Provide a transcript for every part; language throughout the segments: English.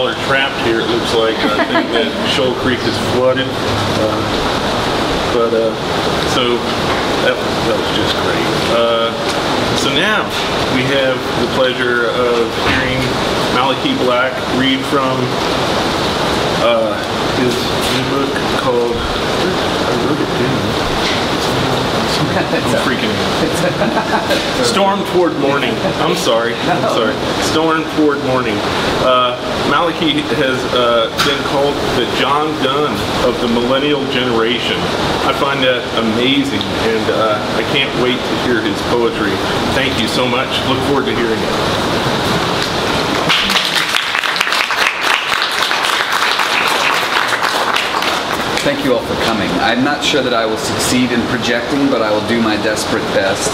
y'all are trapped here, it looks like. I think that Shoal Creek is flooded. So that was just great. So now we have the pleasure of hearing Malachi Black read from his new book called, I wrote it down. I'm freaking out. Storm Toward Morning. I'm sorry. Storm Toward Morning. Malachi has been called the John Donne of the millennial generation. I find that amazing, and I can't wait to hear his poetry. Thank you so much. Look forward to hearing it. Thank you all for coming. I'm not sure that I will succeed in projecting, but I will do my desperate best.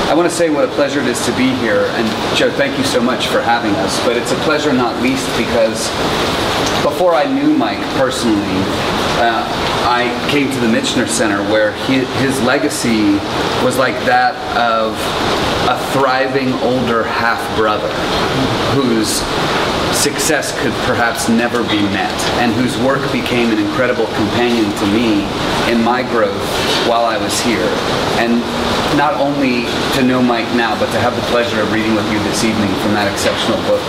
I want to say what a pleasure it is to be here, and Joe, thank you so much for having us, but it's a pleasure not least because before I knew Mike personally, I came to the Michener Center where his legacy was like that of a thriving older half-brother whose success could perhaps never be met, and whose work became an incredible companion to me in my growth while I was here. And not only to know Mike now, but to have the pleasure of reading with you this evening from that exceptional book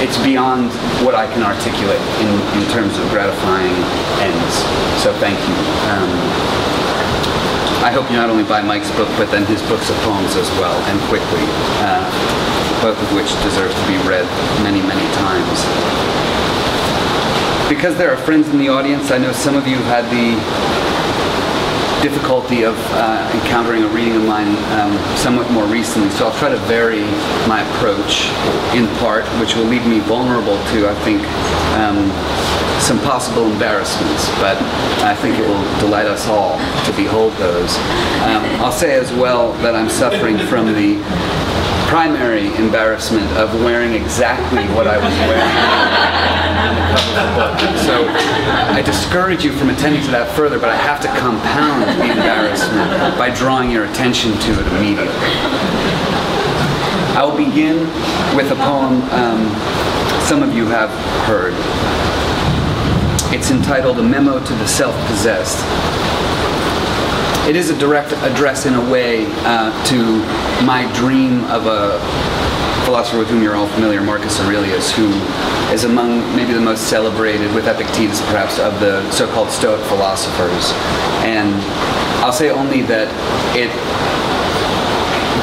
it's beyond what I can articulate in terms of gratifying ends. So thank you. I hope you not only buy Mike's book, but then his books of poems as well, and quickly. Both of which deserve to be read many, many times. Because there are friends in the audience, I know some of you had the difficulty of encountering a reading of mine somewhat more recently, so I'll try to vary my approach in part, which will leave me vulnerable to, I think, some possible embarrassments, but I think it will delight us all to behold those. I'll say as well that I'm suffering from the primary embarrassment of wearing exactly what I was wearing on the cover of the book. So I discourage you from attending to that further, but I have to compound the embarrassment by drawing your attention to it immediately. I will begin with a poem some of you have heard. It's entitled A Memo to the Self-Possessed. It is a direct address in a way to my dream of a philosopher with whom you're all familiar, Marcus Aurelius, who is among maybe the most celebrated, with Epictetus perhaps, of the so-called Stoic philosophers. And I'll say only that it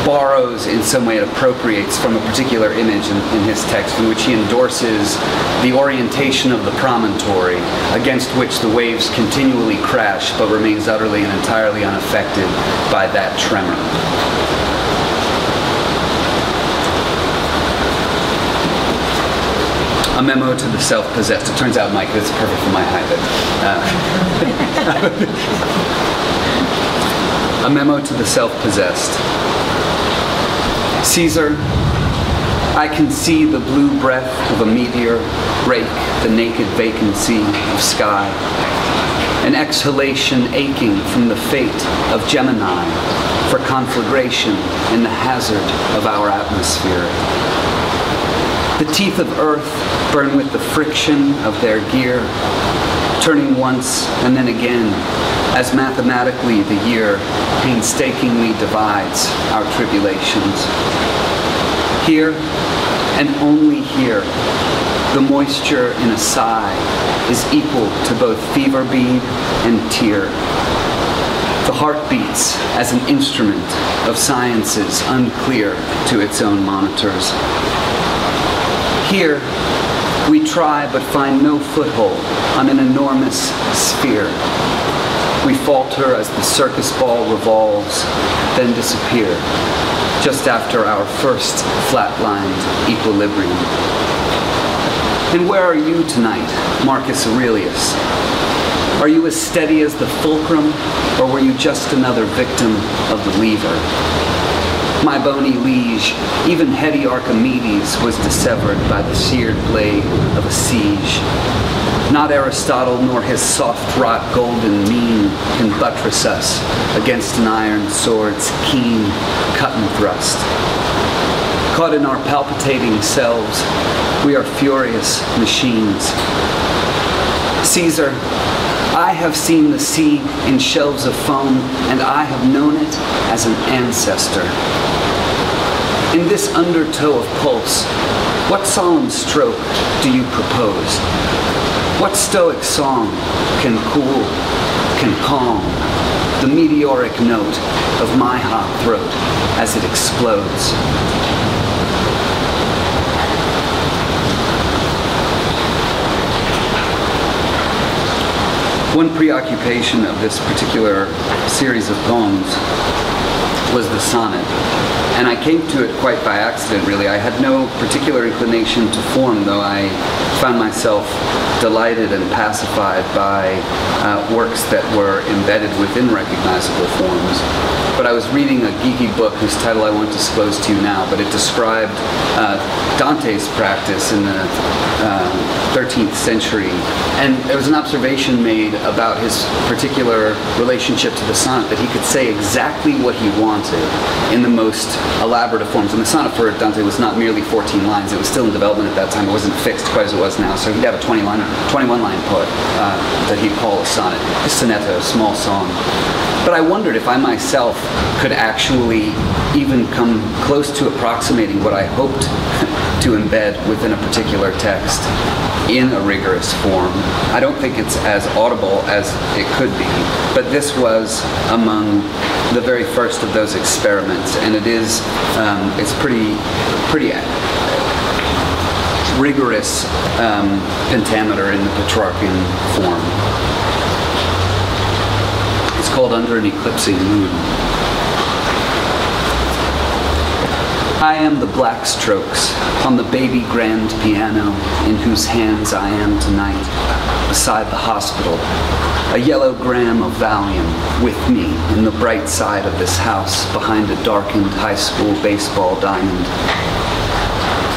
borrows, in some way it appropriates from a particular image in his text in which he endorses the orientation of the promontory against which the waves continually crash but remains utterly and entirely unaffected by that tremor. A memo to the self-possessed. It turns out, Mike, that's perfect for my habit. A memo to the self-possessed. Caesar, I can see the blue breath of a meteor break the naked vacancy of sky, an exhalation aching from the fate of Gemini for conflagration in the hazard of our atmosphere. The teeth of earth burn with the friction of their gear, turning once and then again, as mathematically the year painstakingly divides our tribulations. Here, and only here, the moisture in a sigh is equal to both fever bead and tear. The heart beats as an instrument of sciences unclear to its own monitors. Here, we try but find no foothold on an enormous sphere. We falter as the circus ball revolves, then disappear, just after our first flatlined equilibrium. And where are you tonight, Marcus Aurelius? Are you as steady as the fulcrum, or were you just another victim of the lever? My bony liege, even heady Archimedes was dissevered by the seared blade of a siege. Not Aristotle nor his soft-wrought golden mien can buttress us against an iron sword's keen cut and thrust. Caught in our palpitating selves, we are furious machines. Caesar, I have seen the sea in shelves of foam, and I have known it as an ancestor. In this undertow of pulse, what solemn stroke do you propose? What stoic song can cool, can calm the meteoric note of my hot throat as it explodes? One preoccupation of this particular series of poems was the sonnet. And I came to it quite by accident, really. I had no particular inclination to form, though I found myself delighted and pacified by works that were embedded within recognizable forms. But I was reading a geeky book whose title I won't disclose to you now, but it described Dante's practice in the 13th century. And there was an observation made about his particular relationship to the sonnet, that he could say exactly what he wanted in the most elaborate forms. And the sonnet for Dante was not merely 14 lines. It was still in development at that time. It wasn't fixed quite as it was now. So he'd have a 21-line poet that he'd call a sonnet, a sonetto, a small song. But I wondered if I myself could actually even come close to approximating what I hoped to embed within a particular text in a rigorous form. I don't think it's as audible as it could be, but this was among the very first of those experiments, and it's pretty rigorous pentameter in the Petrarchan form. It's called Under an Eclipsing Moon. I am the black strokes on the baby grand piano in whose hands I am tonight, beside the hospital, a yellow gram of Valium with me in the bright side of this house behind a darkened high school baseball diamond.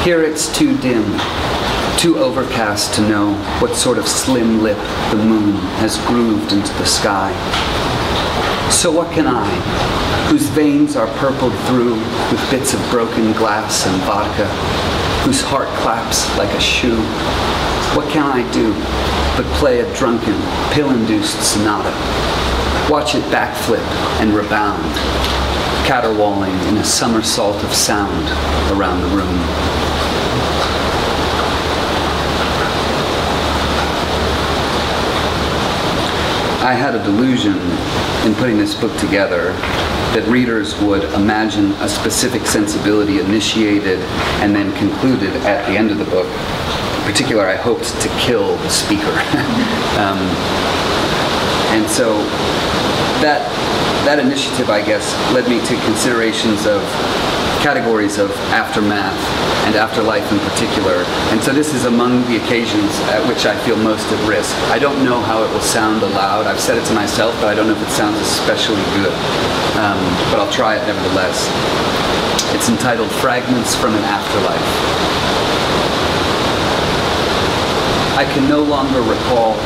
Here it's too dim, too overcast to know what sort of slim lip the moon has grooved into the sky. So what can I, whose veins are purpled through with bits of broken glass and vodka, whose heart claps like a shoe, what can I do but play a drunken, pill-induced sonata, watch it backflip and rebound, caterwauling in a somersault of sound around the room? I had a delusion in putting this book together that readers would imagine a specific sensibility initiated and then concluded at the end of the book. In particular, I hoped to kill the speaker. And so that initiative, I guess, led me to considerations of categories of aftermath and afterlife in particular. And so this is among the occasions at which I feel most at risk. I don't know how it will sound aloud. I've said it to myself, but I don't know if it sounds especially good. But I'll try it nevertheless. It's entitled Fragments from an Afterlife. I can no longer recall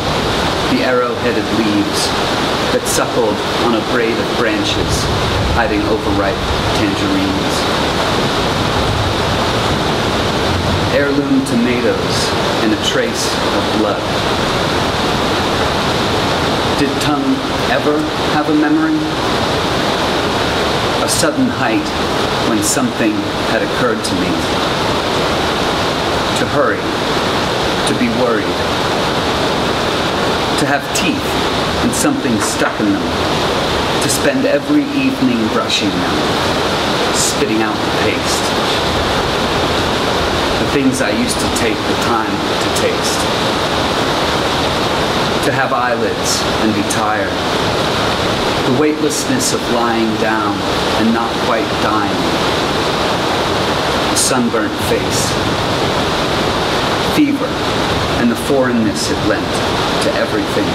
the arrow-headed leaves that suckled on a braid of branches hiding overripe tangerines. Heirloom tomatoes and a trace of blood. Did tongue ever have a memory? A sudden height when something had occurred to me. To hurry, to be worried, to have teeth and something stuck in them, to spend every evening brushing them, spitting out the paste. The things I used to take the time to taste. To have eyelids and be tired. The weightlessness of lying down and not quite dying. A sunburnt face. Fever and the foreignness it lent to everything.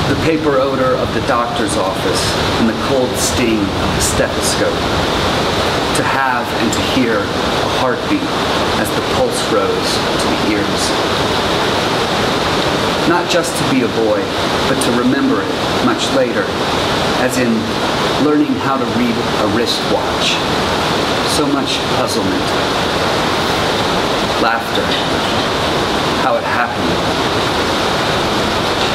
The paper odor of the doctor's office and the cold sting of the stethoscope. To have and to hear a heartbeat as the pulse rose to the ears. Not just to be a boy, but to remember it much later, as in learning how to read a wristwatch, so much puzzlement. Laughter, how it happened.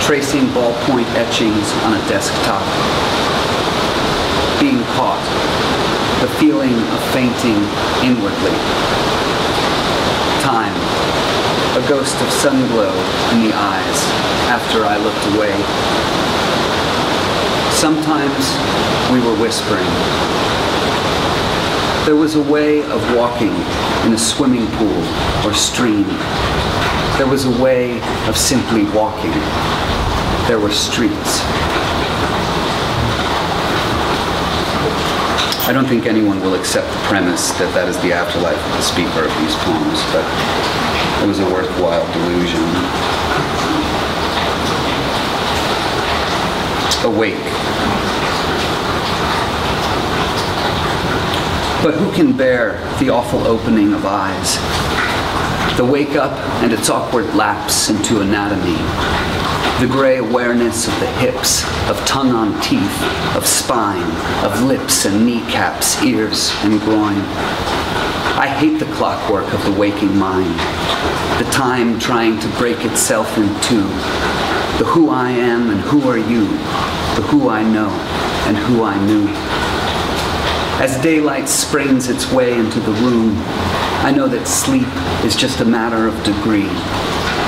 Tracing ballpoint etchings on a desktop. Being caught, the feeling of fainting inwardly. Time, a ghost of sunglow in the eyes after I looked away. Sometimes we were whispering. There was a way of walking in a swimming pool or stream. There was a way of simply walking. There were streets. I don't think anyone will accept the premise that that is the afterlife of the speaker of these poems, but it was a worthwhile delusion. Awake. But who can bear the awful opening of eyes? The wake up and its awkward lapse into anatomy. The gray awareness of the hips, of tongue on teeth, of spine, of lips and kneecaps, ears and groin. I hate the clockwork of the waking mind, the time trying to break itself in two, the who I am and who are you, the who I know and who I knew. As daylight springs its way into the room, I know that sleep is just a matter of degree,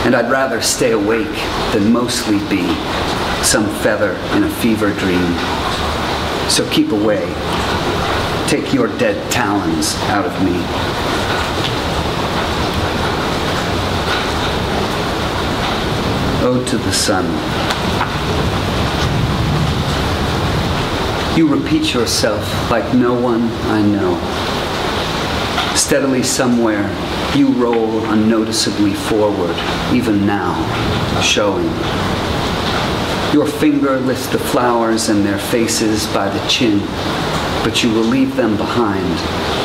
and I'd rather stay awake than mostly be some feather in a fever dream. So keep away. Take your dead talons out of me. Ode to the Sun. You repeat yourself like no one I know. Steadily somewhere, you roll unnoticeably forward, even now, showing. Your finger lifts the flowers and their faces by the chin, but you will leave them behind,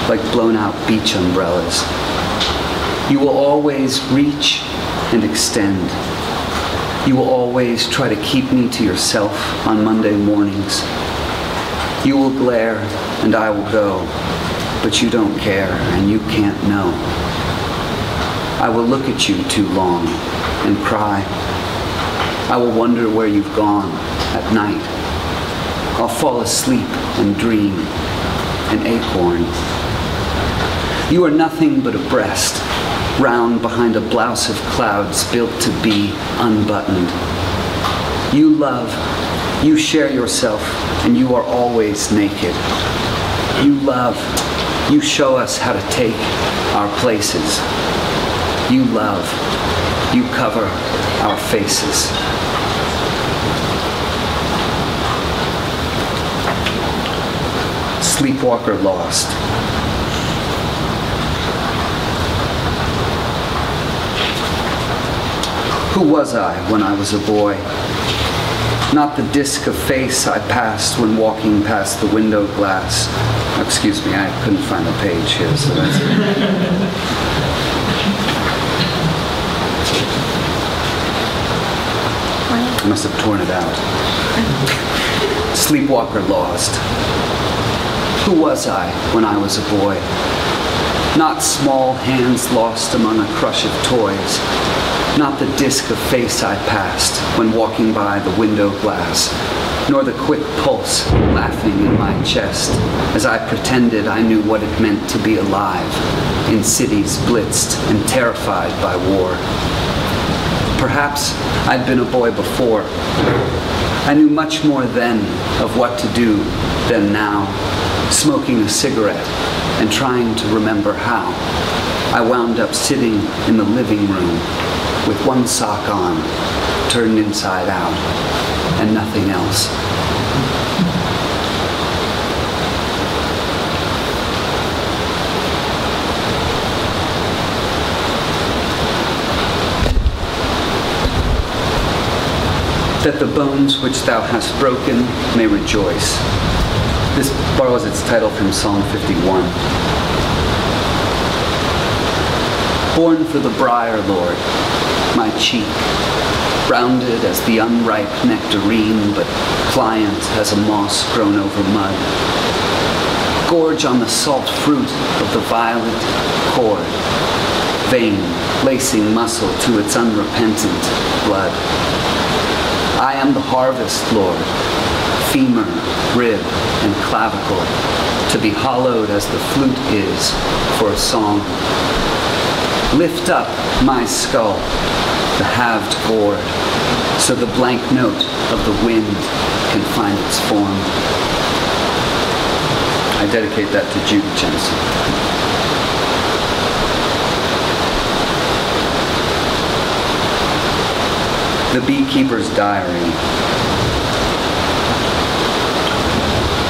like blown-out beach umbrellas. You will always reach and extend. You will always try to keep me to yourself on Monday mornings. You will glare and I will go, but you don't care and you can't know. I will look at you too long and cry. I will wonder where you've gone at night. I'll fall asleep and dream, an acorn. You are nothing but a breast, round behind a blouse of clouds built to be unbuttoned. You love, you share yourself, and you are always naked. You love, you show us how to take our places. You love, you cover our faces. Sleepwalker Lost. Who was I when I was a boy? Not the disc of face I passed when walking past the window glass. Excuse me, I couldn't find the page here, so that's I must have torn it out. Sleepwalker Lost. Who was I when I was a boy? Not small hands lost among a crush of toys. Not the disc of face I passed when walking by the window glass, nor the quick pulse laughing in my chest as I pretended I knew what it meant to be alive in cities blitzed and terrified by war. Perhaps I'd been a boy before. I knew much more then of what to do than now, smoking a cigarette and trying to remember how. I wound up sitting in the living room with one sock on, turned inside out, and nothing else. That the bones which thou hast broken may rejoice. This borrows its title from Psalm 51. Born for the briar, Lord, my cheek, rounded as the unripe nectarine, but pliant as a moss grown over mud. gorge on the salt fruit of the violet cord, vein lacing muscle to its unrepentant blood. I am the harvest, Lord, femur, rib, and clavicle, to be hollowed as the flute is for a song. Lift up my skull, the halved gourd, so the blank note of the wind can find its form. I dedicate that to Judy Jensen. The Beekeeper's Diary.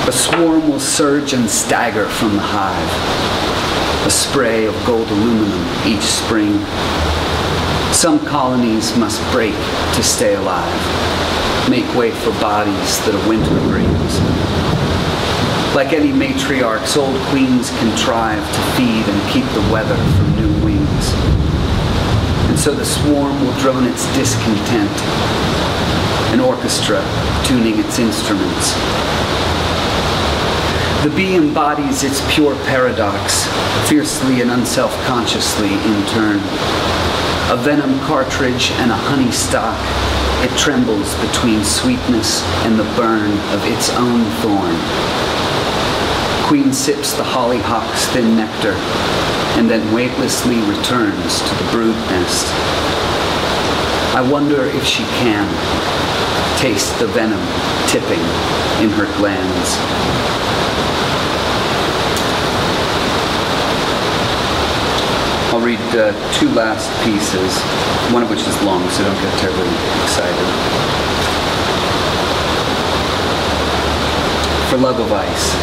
A swarm will surge and stagger from the hive, a spray of gold aluminum each spring. Some colonies must break to stay alive, make way for bodies that a winter brings. Like any matriarchs, old queens contrive to feed and keep the weather from new wings. And so the swarm will drone its discontent, an orchestra tuning its instruments. The bee embodies its pure paradox, fiercely and unself-consciously in turn. A venom cartridge and a honey stock, it trembles between sweetness and the burn of its own thorn. Queen sips the hollyhock's thin nectar, and then weightlessly returns to the brood nest. I wonder if she can taste the venom tipping in her glands. I'll read two last pieces, one of which is long, so don't get terribly excited. For Love of Ice.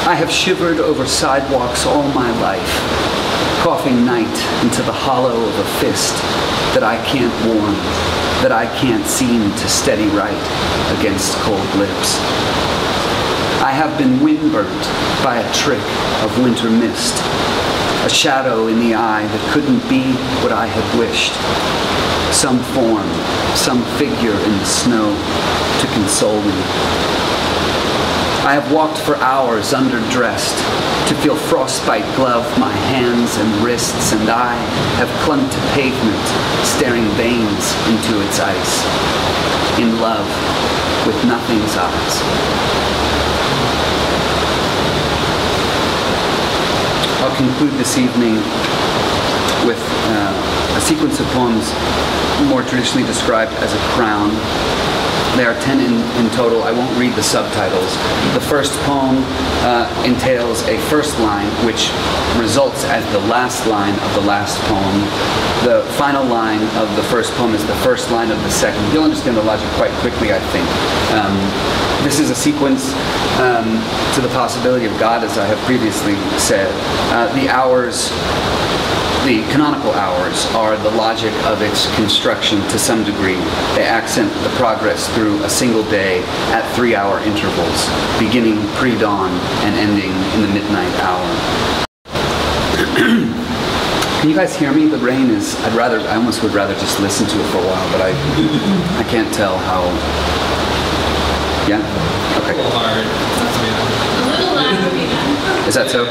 I have shivered over sidewalks all my life, coughing night into the hollow of a fist that I can't warm, that I can't seem to steady right against cold lips. I have been windburnt by a trick of winter mist, a shadow in the eye that couldn't be what I had wished, some form, some figure in the snow to console me. I have walked for hours underdressed to feel frostbite glove my hands and wrists, and I have clung to pavement, staring veins into its ice, in love with nothing's eyes. I'll conclude this evening with a sequence of poems more traditionally described as a crown. There are 10 in total. I won't read the subtitles. The first poem entails a first line, which results as the last line of the last poem. The final line of the first poem is the first line of the second. You'll understand the logic quite quickly, I think. This is a sequence to the possibility of God, as I have previously said. The canonical hours are the logic of its construction to some degree. They accent the progress through a single day at 3-hour intervals, beginning pre-dawn and ending in the midnight hour. Can you guys hear me? The rain is, I almost would rather just listen to it for a while, but I can't tell how. Yeah? Okay. A little hard. A little loud. Is that so?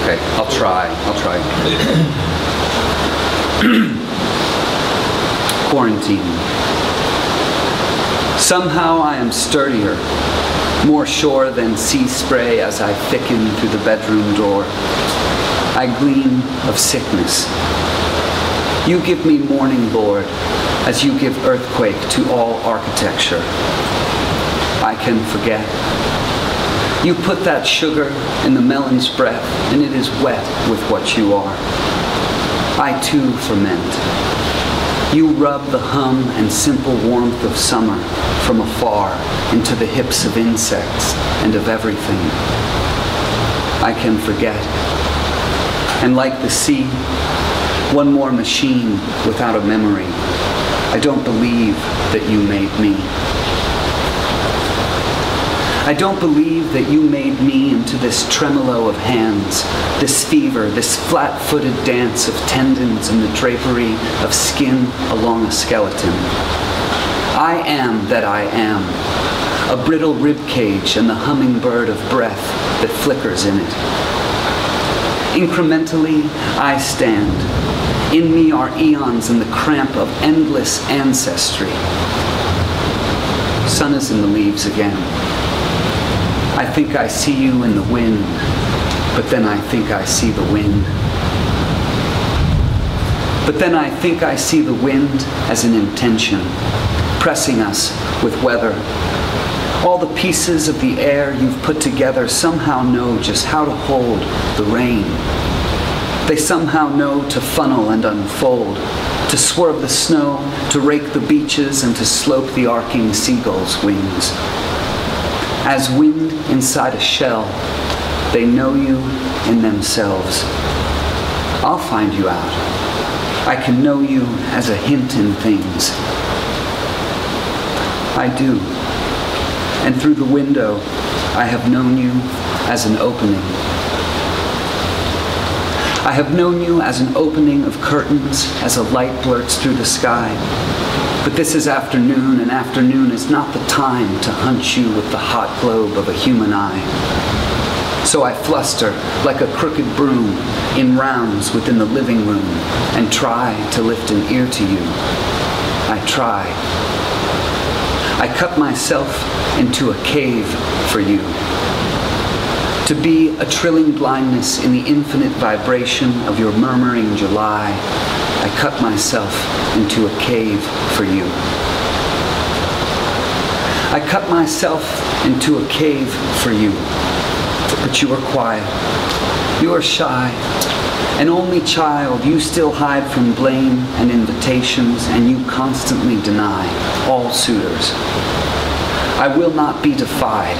Okay, I'll try. Quarantine. Somehow I am sturdier, more sure than sea spray as I thicken through the bedroom door. I glean of sickness. You give me morning, Lord, as you give earthquake to all architecture. I can forget. You put that sugar in the melon's breath, and it is wet with what you are. I too ferment. You rub the hum and simple warmth of summer from afar into the hips of insects and of everything. I can forget. And like the sea, one more machine without a memory. I don't believe that you made me. I don't believe that you made me into this tremolo of hands, this fever, this flat-footed dance of tendons and the drapery of skin along a skeleton. I am that I am, a brittle rib cage and the hummingbird of breath that flickers in it. Incrementally, I stand. In me are eons in the cramp of endless ancestry. Sun is in the leaves again. I think I see you in the wind, but then I think I see the wind. But then I think I see the wind as an intention, pressing us with weather. All the pieces of the air you've put together somehow know just how to hold the rain. They somehow know to funnel and unfold, to swerve the snow, to rake the beaches, and to slope the arcing seagull's wings. As wind inside a shell, they know you in themselves. I'll find you out. I can know you as a hint in things. I do. And through the window, I have known you as an opening. I have known you as an opening of curtains, as a light blurts through the sky. But this is afternoon, and afternoon is not the time to hunt you with the hot globe of a human eye. So I fluster like a crooked broom in rounds within the living room and try to lift an ear to you. I try. I cut myself into a cave for you. To be a trilling blindness in the infinite vibration of your murmuring July, I cut myself into a cave for you. I cut myself into a cave for you. But you are quiet. You are shy. An only child, you still hide from blame and invitations, and you constantly deny all suitors. I will not be defied.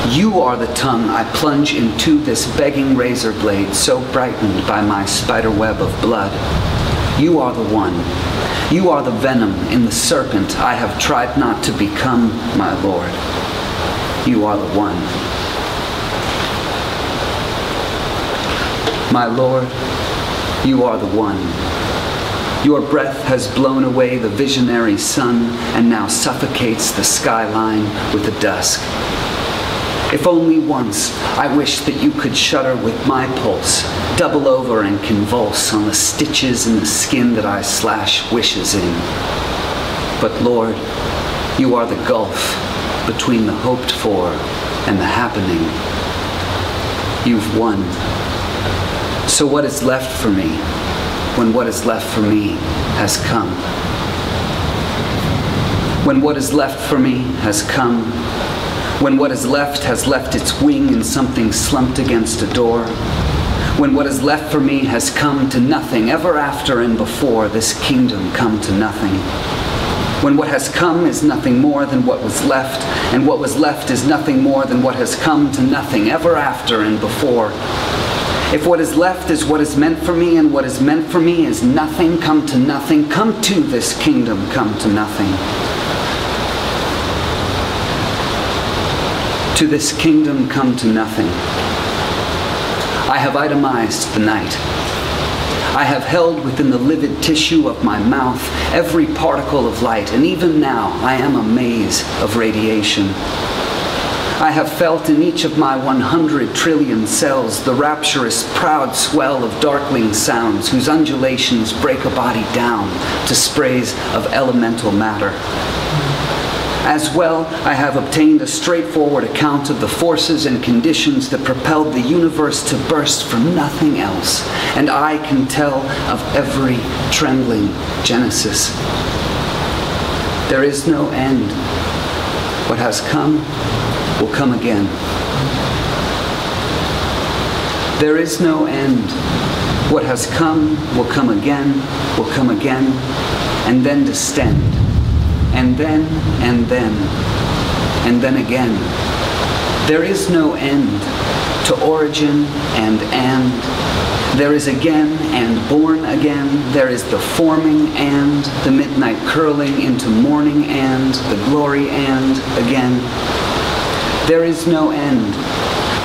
You are the tongue I plunge into this begging razor blade so brightened by my spider web of blood. You are the one. You are the venom in the serpent I have tried not to become, my Lord. You are the one. My Lord, you are the one. Your breath has blown away the visionary sun and now suffocates the skyline with the dusk. If only once, I wish that you could shudder with my pulse, double over and convulse on the stitches in the skin that I slash wishes in. But Lord, you are the gulf between the hoped for and the happening. You've won. So what is left for me when what is left for me has come? When what is left for me has come, when what is left has left its wing in something slumped against a door, when what is left for me has come to nothing, ever after and before this kingdom come to nothing. When what has come is nothing more than what was left, and what was left is nothing more than what has come to nothing, ever after and before. If what is left is what is meant for me, and what is meant for me is nothing, come to nothing, come to this kingdom, come to nothing. To this kingdom come to nothing. I have itemized the night. I have held within the livid tissue of my mouth every particle of light, and even now I am a maze of radiation. I have felt in each of my 100 trillion cells the rapturous, proud swell of darkling sounds whose undulations break a body down to sprays of elemental matter. As well, I have obtained a straightforward account of the forces and conditions that propelled the universe to burst from nothing else, and I can tell of every trembling genesis. There is no end. What has come will come again. There is no end. What has come will come again, and then distend. And then, and then again. There is no end to origin and. There is again and born again. There is the forming and, the midnight curling into morning and, the glory and again. There is no end.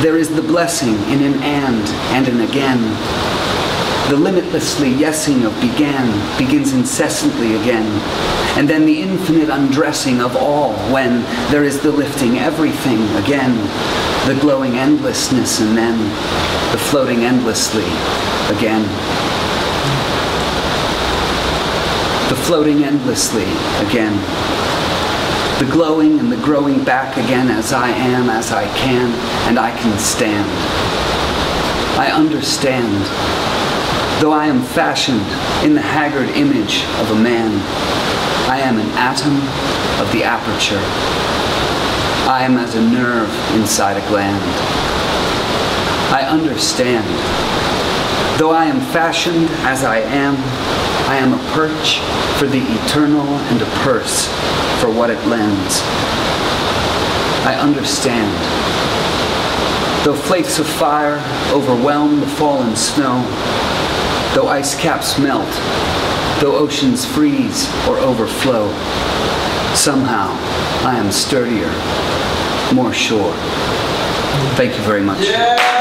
There is the blessing in an and an again. The limitlessly yesing of began begins incessantly again. And then the infinite undressing of all when there is the lifting everything again. The glowing endlessness and then the floating endlessly again. The floating endlessly again. The glowing and the growing back again as I am, as I can, and I can stand. I understand. Though I am fashioned in the haggard image of a man, I am an atom of the aperture. I am as a nerve inside a gland. I understand. Though I am fashioned as I am a perch for the eternal and a purse for what it lends. I understand. Though flakes of fire overwhelm the fallen snow, though ice caps melt, though oceans freeze or overflow, somehow I am sturdier, more sure. Thank you very much. Yeah!